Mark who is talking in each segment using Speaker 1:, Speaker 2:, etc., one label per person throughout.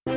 Speaker 1: I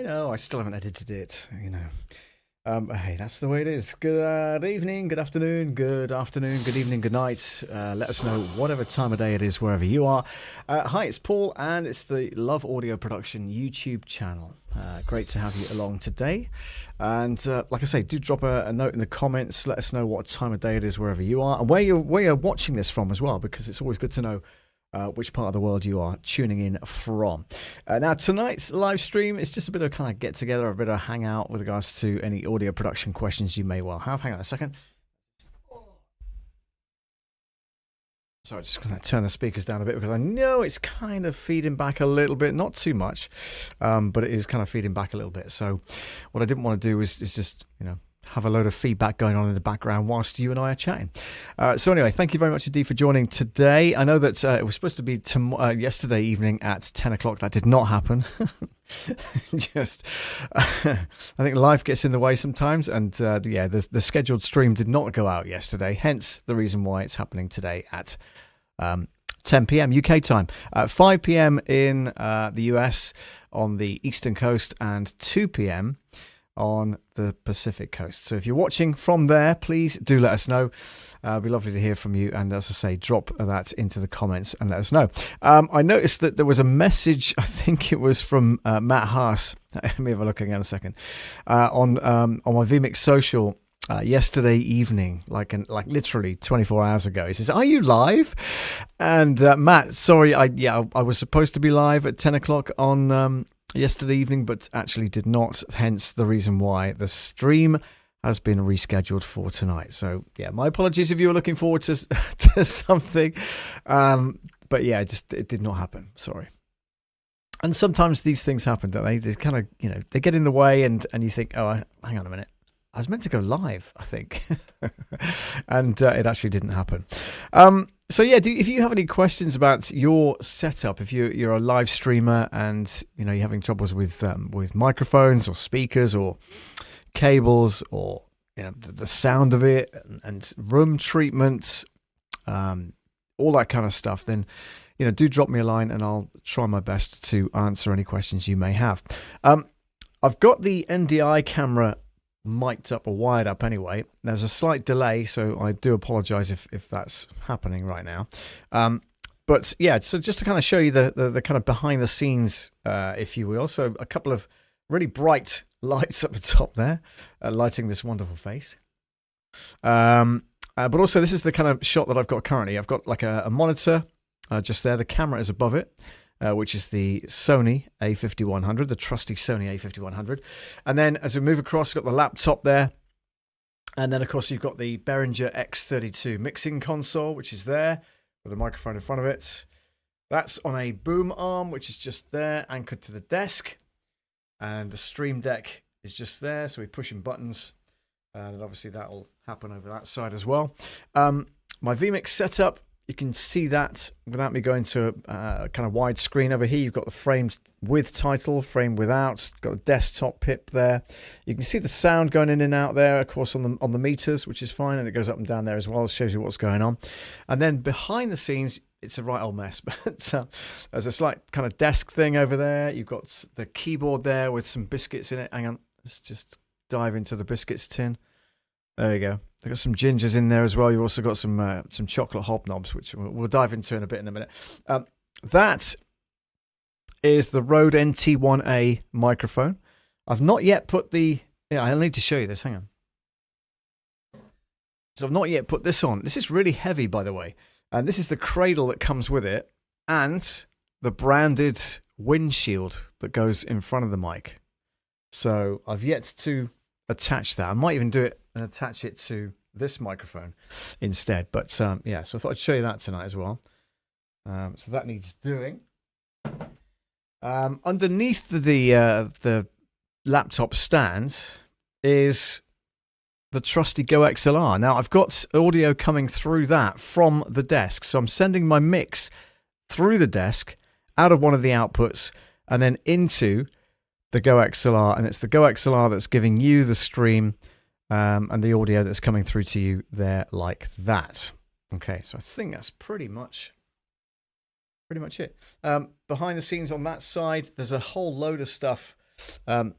Speaker 1: know, I still haven't edited it, you know. Hey, that's the way it is. Good evening, good afternoon, good evening, good night. Let us know whatever time of day it is, wherever you are. Hi, it's Paul, and it's the Love Audio Production YouTube channel. Great to have you along today. And like I say, do drop a note in the comments. Let us know what time of day it is, wherever you are, and where you're watching this from as well, because it's always good to know which part of the world you are tuning in from. Now, tonight's live stream is just a bit of kind of get together, a bit of hangout with regards to any audio production questions you may well have. Hang on a second. Sorry, just going to turn the speakers down a bit because I know it's kind of feeding back a little bit, not too much, but it is kind of feeding back a little bit. So what I didn't want to do is just, you know, have a load of feedback going on in the background whilst you and I are chatting. So anyway, thank you very much indeed for joining today. I know that it was supposed to be yesterday evening at 10 o'clock. That did not happen. I think life gets in the way sometimes. And yeah, the scheduled stream did not go out yesterday. Hence the reason why it's happening today at 10 p.m. UK time, 5 p.m. in the US on the Eastern Coast, and 2 p.m. on the Pacific Coast. So if you're watching from there, please do let us know. It'd be lovely to hear from you. And as I say, drop that into the comments and let us know. I noticed that there was a message, I think it was from Matt Haas. Let me have a look again in a second. On my VMix social yesterday evening, like literally 24 hours ago. He says, "Are you live?" And Matt, sorry, I was supposed to be live at 10 o'clock on yesterday evening, but actually did not, hence the reason why the stream has been rescheduled for tonight. So yeah, my apologies if you were looking forward to something, but yeah, it did not happen. Sorry. And sometimes these things happen, don't they? They kind of, you know, they get in the way, and you think, oh, hang on a minute, I was meant to go live, I think. And it actually didn't happen. So yeah, if you have any questions about your setup, if you're a live streamer and you know you're having troubles with microphones or speakers or cables, or you know the sound of it and room treatment, all that kind of stuff, then you know do drop me a line and I'll try my best to answer any questions you may have. I've got the NDI camera mic'd up or wired up anyway. There's a slight delay, so I do apologize if that's happening right now. But yeah, so just to kind of show you the kind of behind the scenes, if you will. So a couple of really bright lights up the top there, lighting this wonderful face. But also this is the kind of shot that I've got currently. I've got like a monitor just there. The camera is above it. Which is the Sony A5100, the trusty Sony A5100. And then as we move across, got the laptop there. And then, of course, you've got the Behringer X32 mixing console, which is there with a microphone in front of it. That's on a boom arm, which is just there, anchored to the desk. And the Stream Deck is just there, so we're pushing buttons. And obviously that will happen over that side as well. My vMix setup, you can see that without me going to a kind of wide screen over here. You've got the framed with title, framed without. Got a desktop pip there. You can see the sound going in and out there, of course, on the meters, which is fine, and it goes up and down there as well. It shows you what's going on. And then behind the scenes, it's a right old mess, but there's a slight kind of desk thing over there. You've got the keyboard there with some biscuits in it. Hang on, let's just dive into the biscuits tin. There you go. They've got some gingers in there as well. You've also got some chocolate hobnobs, which we'll dive into in a minute. That is the Rode NT1A microphone. I've not yet put the... Yeah, I'll need to show you this. Hang on. So I've not yet put this on. This is really heavy, by the way. And this is the cradle that comes with it and the branded windshield that goes in front of the mic. So I've yet to attach that. I might even do it and attach it to this microphone instead. But yeah, so I thought I'd show you that tonight as well. So that needs doing. Underneath the laptop stand is the trusty Go XLR. Now I've got audio coming through that from the desk. So I'm sending my mix through the desk out of one of the outputs and then into the Go XLR, and it's the Go XLR that's giving you the stream and the audio that's coming through to you there like that. Okay, so I think that's pretty much it. Behind the scenes on that side, there's a whole load of stuff. The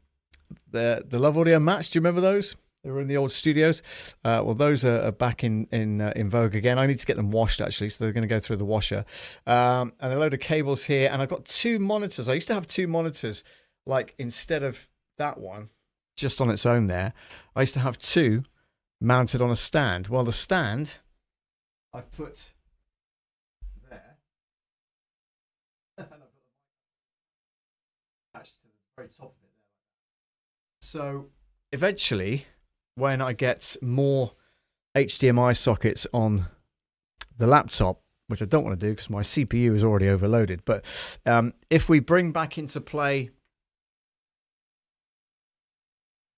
Speaker 1: Love Audio mats, do you remember those? They were in the old studios. Well, those are back in vogue again. I need to get them washed, actually, so they're going to go through the washer. And a load of cables here, and I've got two monitors. I used to have two monitors. Like, instead of that one, just on its own there, I used to have two mounted on a stand. Well, the stand I've put there. And I've got the mic attached to the very top of it there. So, eventually, when I get more HDMI sockets on the laptop, which I don't want to do because my CPU is already overloaded, but if we bring back into play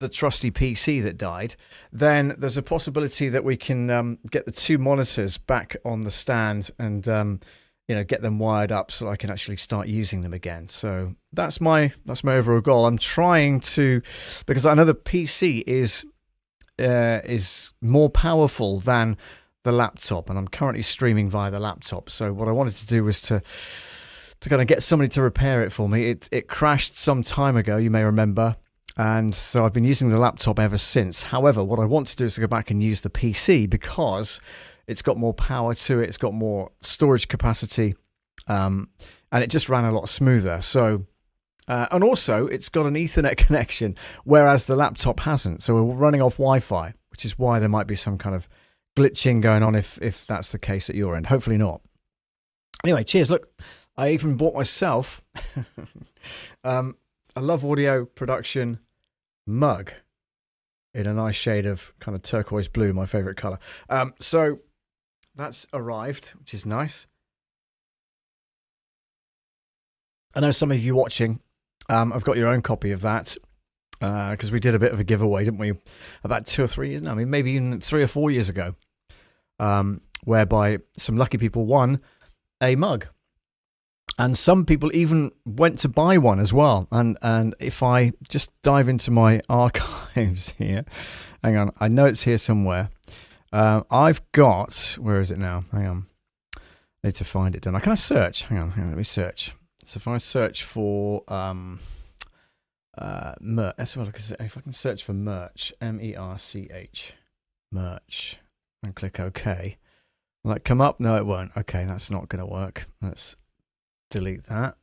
Speaker 1: the trusty PC that died, then there's a possibility that we can get the two monitors back on the stand and get them wired up so I can actually start using them again. So that's my overall goal. I'm trying to, because I know the PC is more powerful than the laptop, and I'm currently streaming via the laptop. So what I wanted to do was to kind of get somebody to repair it for me. It crashed some time ago, you may remember. And so I've been using the laptop ever since. However, what I want to do is to go back and use the PC because it's got more power to it. It's got more storage capacity. And it just ran a lot smoother. So, and also it's got an Ethernet connection, whereas the laptop hasn't. So we're running off Wi-Fi, which is why there might be some kind of glitching going on if that's the case at your end. Hopefully not. Anyway, cheers. Look, I even bought myself a Love Audio production mug in a nice shade of kind of turquoise blue, my favorite color. So that's arrived, which is nice. I know some of you watching have got your own copy of that because we did a bit of a giveaway, didn't we? About 2 or 3 years now. I mean, maybe even 3 or 4 years ago, whereby some lucky people won a mug. And some people even went to buy one as well. And if I just dive into my archives here, hang on, I know it's here somewhere. I've got, where is it now? Hang on, I need to find it. Don't I? Can I search? Hang on, let me search. So if I search for merch, let's have a look. If I can search for merch, MERCH, merch, and click OK, will that come up? No, it won't. Okay, that's not going to work. Let's delete that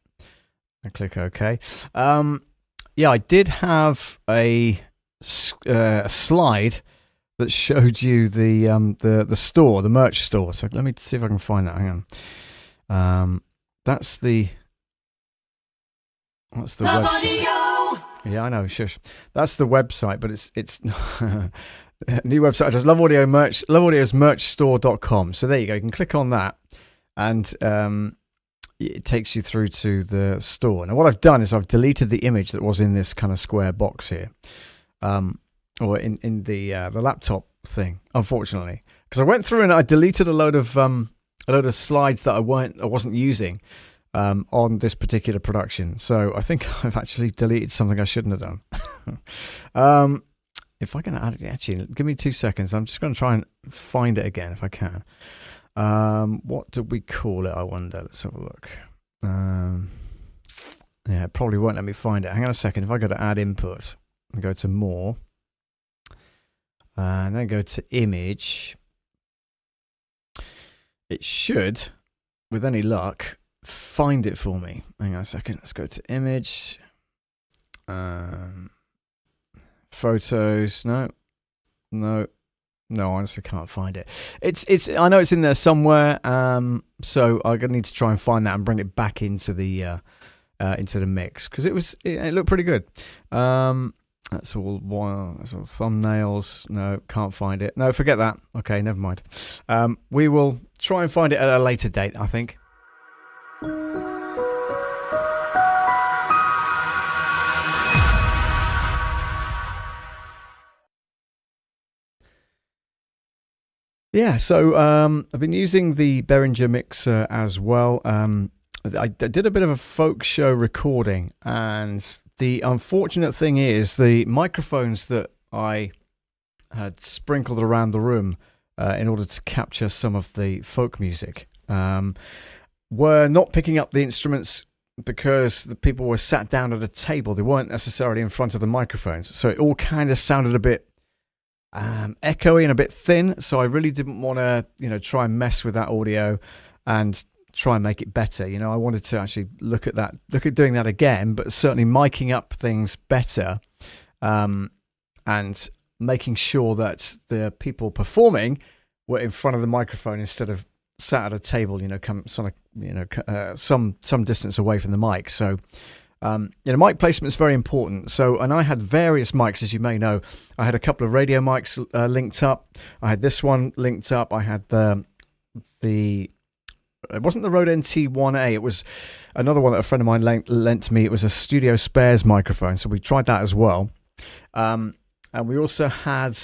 Speaker 1: and click OK. Yeah, I did have a slide that showed you the store, the merch store. So let me see if I can find that. Hang on. That's the website. Yeah, I know. Shush. That's the website, but it's New website address, Love Audio merch, loveaudio'smerchstore.com. So there you go. You can click on that, and it takes you through to the store. Now, what I've done is I've deleted the image that was in this kind of square box here, or in the laptop thing, unfortunately, because I went through and I deleted a load of slides that I wasn't using on this particular production. So I think I've actually deleted something I shouldn't have done. If I can add it, actually, give me 2 seconds. I'm just going to try and find it again if I can. What did we call it? I wonder. Let's have a look. Yeah, it probably won't let me find it. Hang on a second. If I go to add input and go to more, and then go to image, it should, with any luck, find it for me. Hang on a second. Let's go to image. Photos. No, I honestly can't find it. It's. I know it's in there somewhere. So I'm gonna need to try and find that and bring it back into the mix, because it looked pretty good. That's all thumbnails. No, can't find it. No, forget that. Okay, never mind. We will try and find it at a later date, I think. Yeah, so I've been using the Behringer mixer as well. I did a bit of a folk show recording, and the unfortunate thing is the microphones that I had sprinkled around the room in order to capture some of the folk music were not picking up the instruments, because the people were sat down at a table. They weren't necessarily in front of the microphones, so it all kind of sounded a bit echoey and a bit thin. So I really didn't want to, try and mess with that audio and try and make it better. I wanted to actually look at doing that again, but certainly miking up things better, and making sure that the people performing were in front of the microphone instead of sat at a table, some distance away from the mic. So mic placement is very important. So, and I had various mics, as you may know. I had a couple of radio mics linked up. I had this one linked up. I had it wasn't the Rode NT1A. It was another one that a friend of mine lent me. It was a Studio Spares microphone. So we tried that as well. And we also had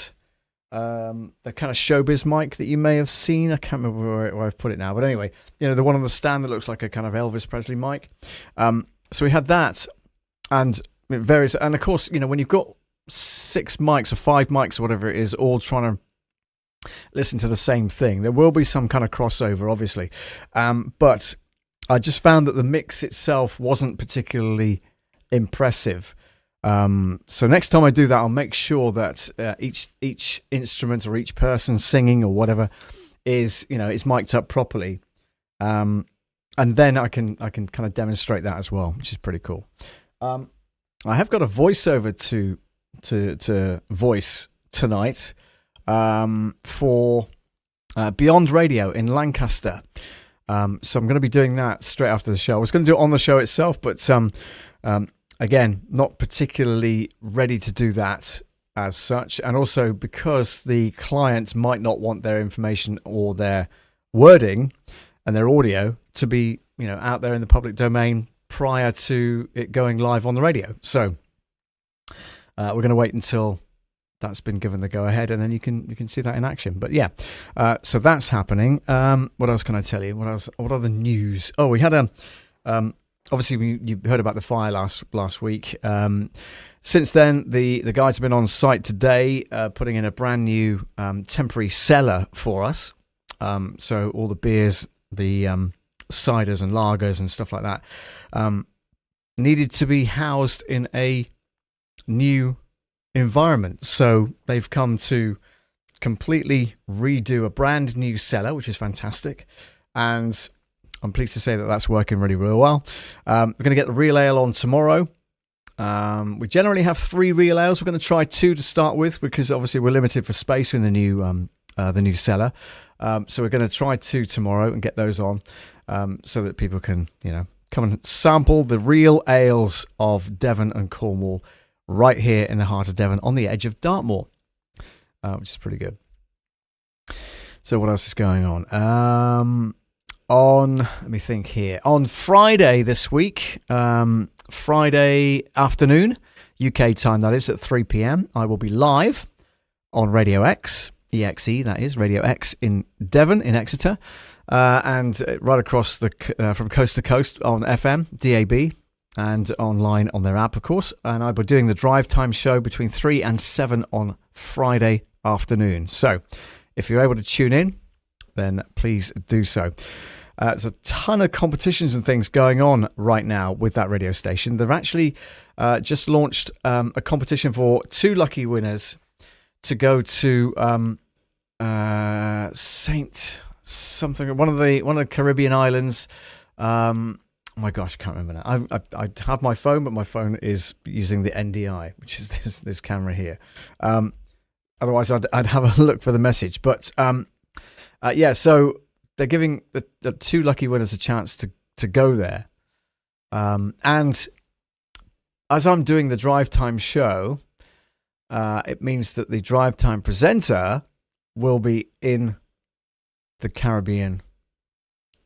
Speaker 1: the kind of showbiz mic that you may have seen. I can't remember where I've put it now. But anyway, the one on the stand that looks like a kind of Elvis Presley mic. So we had that, and it varies. And of course, when you've got 6 mics or 5 mics or whatever it is, all trying to listen to the same thing, there will be some kind of crossover, obviously. But I just found that the mix itself wasn't particularly impressive. So next time I do that, I'll make sure that each instrument or each person singing or whatever is mic'd up properly. And then I can kind of demonstrate that as well, which is pretty cool. I have got a voiceover to voice tonight for Beyond Radio in Lancaster. So I'm going to be doing that straight after the show. I was going to do it on the show itself, but again, not particularly ready to do that as such. And also because the clients might not want their information or their wording and their audio to be, out there in the public domain prior to it going live on the radio. So we're going to wait until that's been given the go ahead, and then you can see that in action. But yeah, so that's happening. What else can I tell you? What other news? Oh, we had obviously you heard about the fire last week. Since then, the guys have been on site today, putting in a brand new temporary cellar for us. So all the beers, the ciders and lagers and stuff like that needed to be housed in a new environment. So they've come to completely redo a brand new cellar, which is fantastic. And I'm pleased to say that that's working really, really well. We're going to get the real ale on tomorrow. We generally have 3 real ales. We're going to try 2 to start with, because obviously we're limited for space in the new cellar. So we're going to try 2 tomorrow and get those on, so that people can, come and sample the real ales of Devon and Cornwall right here in the heart of Devon on the edge of Dartmoor. which is pretty good. So what else is going on? Let me think here. On Friday this week, Friday afternoon, UK time, that is, at 3 p.m, I will be live on Radio X, EXE, that is, Radio X in Devon, in Exeter, and right across from coast to coast on FM, DAB, and online on their app, of course. And I'll be doing the drive time show between 3 and 7 on Friday afternoon. So if you're able to tune in, then please do so. There's a ton of competitions and things going on right now with that radio station. They've actually just launched a competition for 2 lucky winners to go to Saint something, one of the Caribbean islands. Oh my gosh, I can't remember now. I have my phone, but my phone is using the NDI, which is this camera here. Otherwise, I'd have a look for the message. But yeah, so they're giving the 2 lucky winners a chance to go there. And as I'm doing the drive time show, it means that the drive time presenter will be in the Caribbean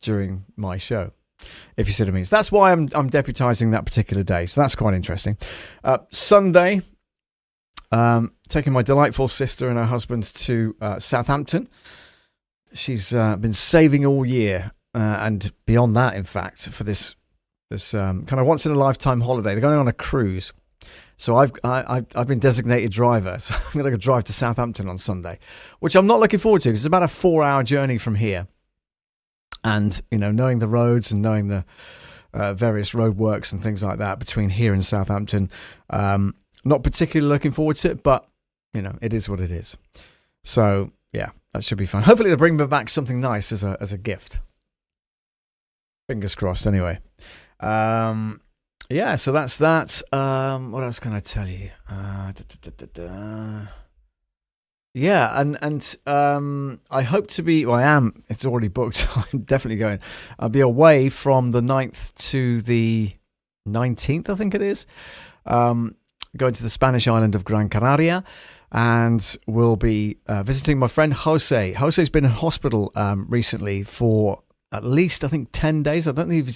Speaker 1: during my show, if you see what I mean. So that's why I'm deputising that particular day. So that's quite interesting. Sunday, taking my delightful sister and her husband to Southampton. She's been saving all year and beyond that, in fact, for this kind of once in a lifetime holiday. They're going on a cruise. So I've been designated driver, so I'm going to drive to Southampton on Sunday, which I'm not looking forward to because it's about a 4-hour journey from here. And, you know, knowing the roads and knowing the various roadworks and things like that between here and Southampton, not particularly looking forward to it, but, you know, it is what it is. So, yeah, that should be fun. Hopefully they'll bring me back something nice as a gift. Fingers crossed, anyway. Yeah, so that's that. What else can I tell you? Yeah, and I hope to be, well, I am, it's already booked, so I'm definitely going. I'll be away from the 9th to the 19th, I think it is. Going to the Spanish island of Gran Canaria, and we'll be visiting my friend Jose. Jose's been in hospital recently for at least, I think, 10 days. I don't think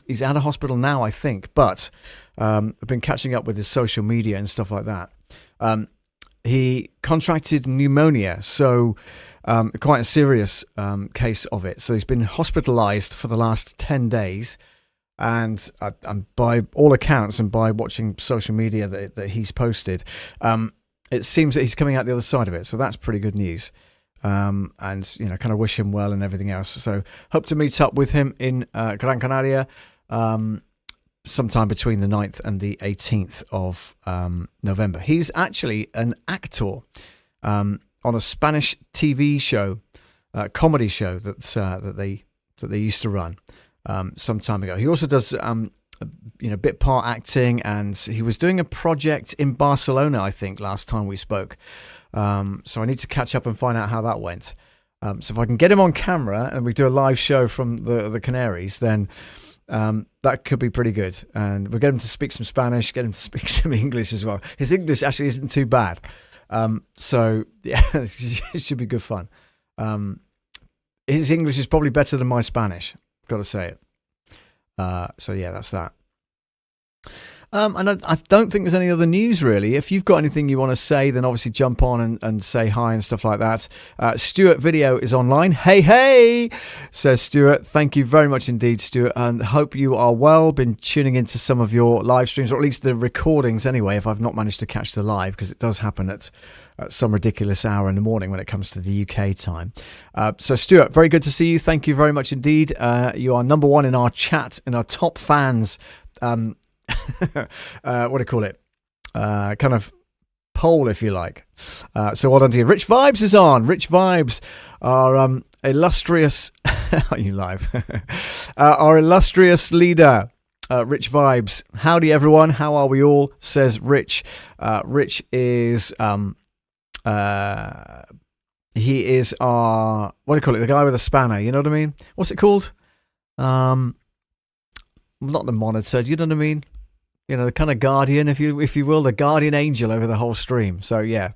Speaker 1: he's out of hospital now, I think. But I've been catching up with his social media and stuff like that. He contracted pneumonia, so quite a serious case of it. So he's been hospitalized for the last 10 days. And by all accounts and by watching social media that he's posted, it seems that he's coming out the other side of it. So that's pretty good news. And, you know, kind of wish him well and everything else. So hope to meet up with him in Gran Canaria sometime between the 9th and the 18th of November. He's actually an actor on a Spanish TV show, comedy show that they used to run some time ago. He also does bit part acting, and he was doing a project in Barcelona, I think, last time we spoke. So I need to catch up and find out how that went. So if I can get him on camera and we do a live show from the Canaries, then that could be pretty good. And we'll get him to speak some Spanish, get him to speak some English as well. His English actually isn't too bad. So yeah, it should be good fun. His English is probably better than my Spanish, got to say it. So yeah, that's that. And I don't think there's any other news, really. If you've got anything you want to say, then obviously jump on and say hi and stuff like that. Stuart Video is online. Hey, says Stuart. Thank you very much indeed, Stuart. And hope you are well. Been tuning into some of your live streams, or at least the recordings anyway, if I've not managed to catch the live, because it does happen at some ridiculous hour in the morning when it comes to the UK time. So Stuart, very good to see you. Thank you very much indeed. You are number one in our chat, in our top fans. What do you call it? Kind of poll, if you like. So well done to you. Rich Vibes is on. Rich Vibes, our illustrious... Are you live? Our illustrious leader, Rich Vibes. Howdy, everyone. How are we all? Says Rich. Rich is... he is our... What do you call it? The guy with a spanner. You know what I mean? What's it called? Not the monitor. Do you know what I mean? You know, the kind of guardian, if you will, the guardian angel over the whole stream. So yeah,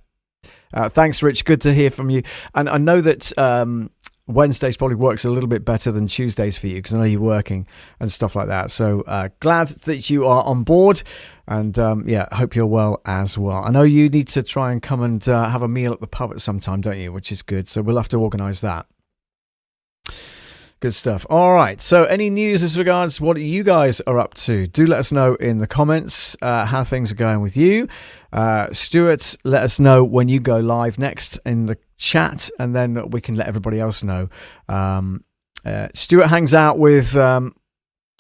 Speaker 1: Thanks, Rich. Good to hear from you. And I know that Wednesdays probably works a little bit better than Tuesdays for you because I know you're working and stuff like that. So glad that you are on board, and hope you're well as well. I know you need to try and come and have a meal at the pub at some time, don't you? Which is good. So we'll have to organise that. Good stuff. All right. So any news as regards what you guys are up to? Do let us know in the comments how things are going with you. Stuart, let us know when you go live next in the chat, and then we can let everybody else know. Stuart hangs out with Matt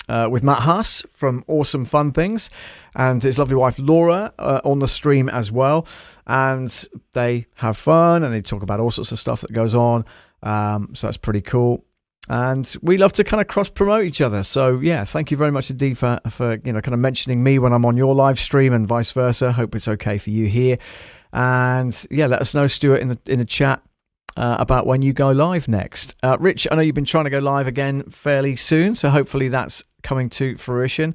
Speaker 1: Haas from Awesome Fun Things and his lovely wife Laura on the stream as well. And they have fun and they talk about all sorts of stuff that goes on. So that's pretty cool. And we love to kind of cross promote each other. So yeah, thank you very much indeed for kind of mentioning me when I'm on your live stream and vice versa. Hope it's okay for you here. And yeah, let us know, Stuart, in the chat about when you go live next. Rich, I know you've been trying to go live again fairly soon, so hopefully that's coming to fruition.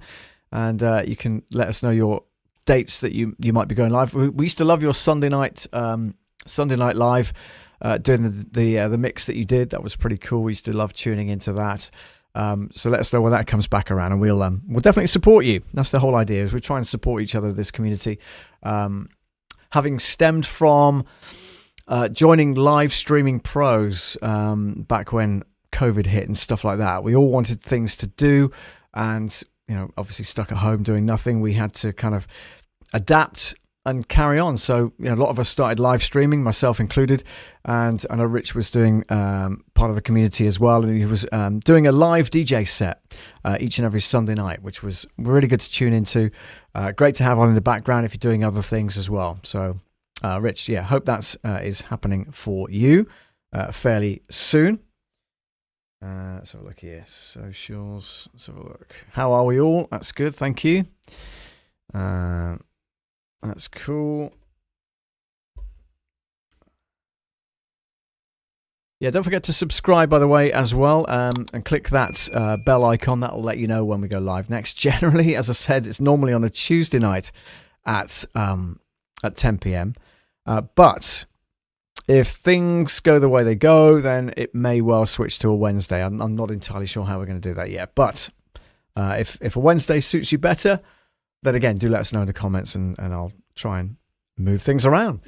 Speaker 1: And you can let us know your dates that you might be going live. We used to love your Sunday night live. Doing the mix that you did. That was pretty cool. We used to love tuning into that. So let us know when that comes back around, and we'll definitely support you. That's the whole idea, is we try and support each other, this community. Having stemmed from joining live streaming pros back when COVID hit and stuff like that, we all wanted things to do, and obviously stuck at home doing nothing. We had to kind of adapt and carry on. So a lot of us started live streaming, myself included, and I know Rich was doing part of the community as well, and he was doing a live DJ set each and every Sunday night, which was really good to tune into. Great to have on in the background if you're doing other things as well. So Rich, hope that's is happening for you fairly soon. Let's have a look here. Socials, let's have a look. How are we all? That's good, thank you. That's cool. Yeah, don't forget to subscribe, by the way, as well, and click that bell icon. That will let you know when we go live next. Generally, as I said, it's normally on a Tuesday night at 10 p.m. But if things go the way they go, then it may well switch to a Wednesday. I'm not entirely sure how we're going to do that yet. But if a Wednesday suits you better, then again, do let us know in the comments, and I'll try and move things around.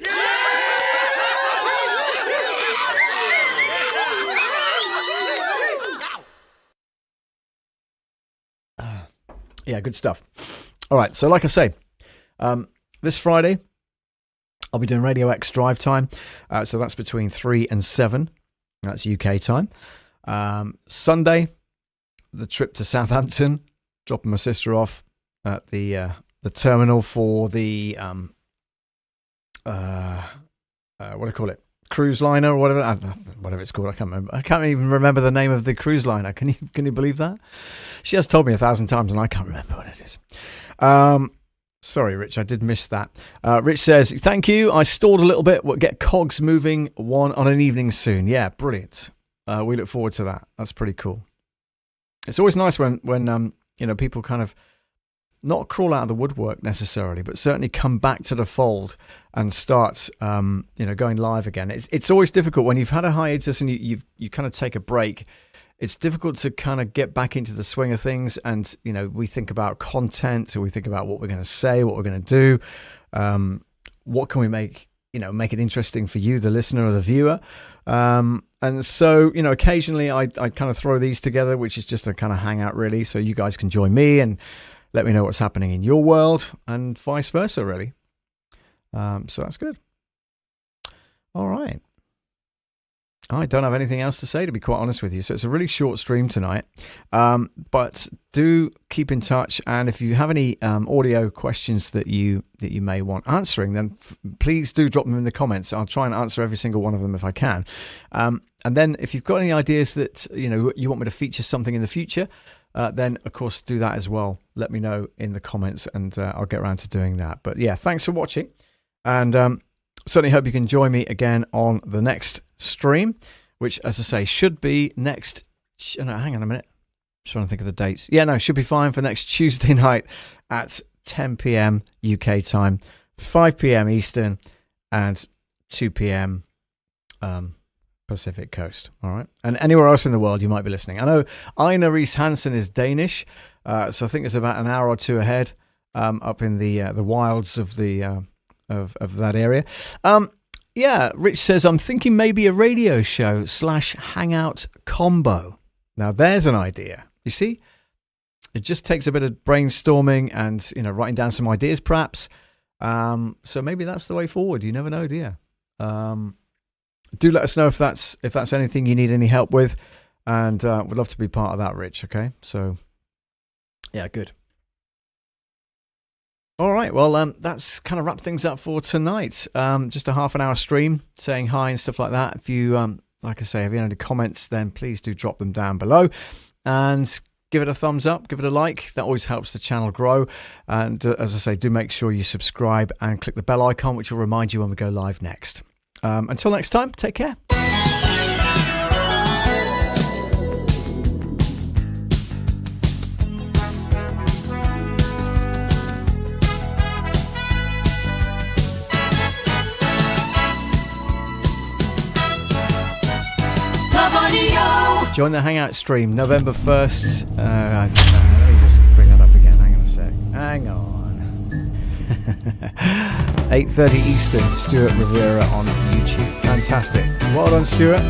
Speaker 1: Yeah, good stuff. All right, so like I say, this Friday, I'll be doing Radio X drive time. So that's between 3 and 7. That's UK time. Sunday, the trip to Southampton, dropping my sister off at the terminal for the what do I call it? Cruise liner or whatever it's called. I can't remember. I can't even remember the name of the cruise liner. Can you believe that? She has told me 1,000 times and I can't remember what it is. Sorry, Rich, I did miss that. Rich says, thank you. I stalled a little bit. We'll get cogs moving on an evening soon. Yeah, brilliant. We look forward to that. That's pretty cool. It's always nice when people kind of not crawl out of the woodwork necessarily, but certainly come back to the fold and start, going live again. It's always difficult when you've had a hiatus and you kind of take a break. It's difficult to kind of get back into the swing of things, and we think about content, so we think about what we're going to say, what we're going to do, what can we make it interesting for you, the listener or the viewer. And so, occasionally I kind of throw these together, which is just a kind of hangout really, so you guys can join me and let me know what's happening in your world and vice versa, really. So that's good. All right. I don't have anything else to say, to be quite honest with you. So it's a really short stream tonight. But do keep in touch. And if you have any audio questions that you may want answering, then please do drop them in the comments. I'll try and answer every single one of them if I can. And then if you've got any ideas that you want me to feature something in the future, then of course do that as well. Let me know in the comments, and I'll get around to doing that. But yeah, thanks for watching, and certainly hope you can join me again on the next stream, which, as I say, should be next. No, hang on a minute. Just trying to think of the dates. Yeah, no, should be fine for next Tuesday night at 10 p.m. UK time, 5 p.m. Eastern, and 2 p.m. Pacific Coast. All right. And anywhere else in the world you might be listening. I know Ina Reese Hansen is Danish, so I think it's about an hour or two ahead up in the wilds of the of that area. Yeah, Rich says, I'm thinking maybe a radio show / hangout combo. Now, there's an idea. You see? It just takes a bit of brainstorming and, writing down some ideas, perhaps. So maybe that's the way forward. You never know, do you? Do let us know if that's anything you need any help with. And we'd love to be part of that, Rich, okay? So, yeah, good. All right, well, that's kind of wrapped things up for tonight. Just a half an hour stream, saying hi and stuff like that. If you, like I say, if you have any comments, then please do drop them down below. And give it a thumbs up, give it a like. That always helps the channel grow. And as I say, do make sure you subscribe and click the bell icon, which will remind you when we go live next. Until next time, take care. Join the Hangout stream November 1st. Let me just bring that up again. Hang on a sec. Hang on. 8:30 Eastern, Stuart Rivera on YouTube. Fantastic. Well done, Stuart.